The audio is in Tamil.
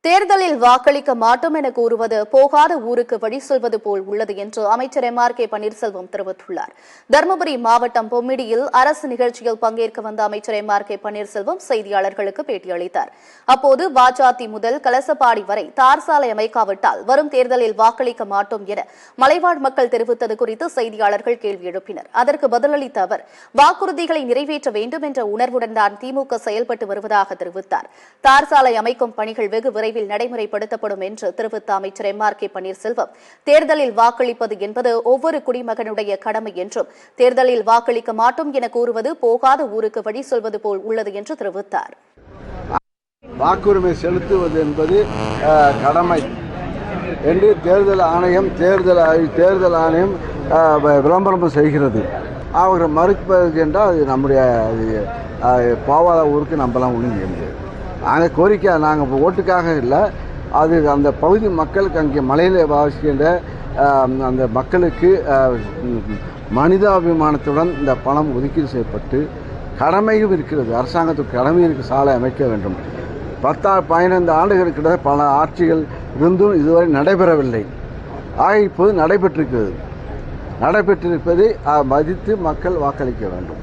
தேர்தலில் வாக்களிக்க மாட்டோம் என கூறுவது போகாத ஊருக்கு வழி சொல்வது போல் உள்ளது என்று அமைச்சர் கே பன்னீர்செல்வம் தெரிவித்துள்ளார். தருமபுரி மாவட்டம் பொம்மிடியில் அரசு நிகழ்ச்சியில் பங்கேற்க வந்த அமைச்சர் கே பன்னீர்செல்வம் செய்தியாளர்களுக்கு பேட்டியளித்தார். அப்போது வாச்சாத்தி முதல் கலசப்பாடி வரை தார் சாலை அமைக்காவிட்டால் வரும் தேர்தலில் வாக்களிக்க மாட்டோம் என மலைவாழ் மக்கள் தெரிவித்தது குறித்து செய்தியாளர்கள் கேள்வி எழுப்பினர். அதற்கு பதிலளித்த அவர், வாக்குறுதிகளை நிறைவேற்ற வேண்டும் என்ற உணர்வுடன் தான் திமுக செயல்பட்டு வருவதாக தெரிவித்தார். தார் சாலை அமைக்கும் பணிகள் வெகு விரைவில் நடைமுறைப்படுத்தப்படும் என்று தெரிவித்த அமைச்சர் கே பன்னீர்செல்வம், தேர்தலில் வாக்களிப்பது என்பது ஒவ்வொரு குடிமகனுடைய கடமை என்றும் தேர்தலில் வாக்களிக்க மாட்டோம் என கூறுவது போகாத ஊருக்கு வழி சொல்வது போல் உள்ளது என்று தெரிவித்தார். வாக்குரிமை செலுத்துவது என்பது கடமை என்று தேர்தல் ஆணையம் விளம்பரம் செய்கிறது. அவர் மறுப்பது என்றால் அது நம்முடைய போகாத ஊருக்கு நம்மளாம் ஒன்றும் முடியாது. நாங்கள் கோரிக்கை, நாங்கள் ஓட்டுக்காக இல்லை, அது அந்த பகுதி மக்களுக்கு, அங்கே மலையில் வாசிக்கின்ற அந்த மக்களுக்கு மனிதாபிமானத்துடன் இந்த பணம் ஒதுக்கீடு செய்யப்பட்டு கடமையும் இருக்கிறது. அரசாங்கத்துக்கு கடமை இருக்குது, சாலை அமைக்க வேண்டும். 15 ஆண்டுகள் கிட்ட பல ஆட்சிகள் இருந்தும் இதுவரை நடைபெறவில்லை. இப்போது நடைபெற்றிருப்பதை மதித்து மக்கள் வாக்களிக்க வேண்டும்.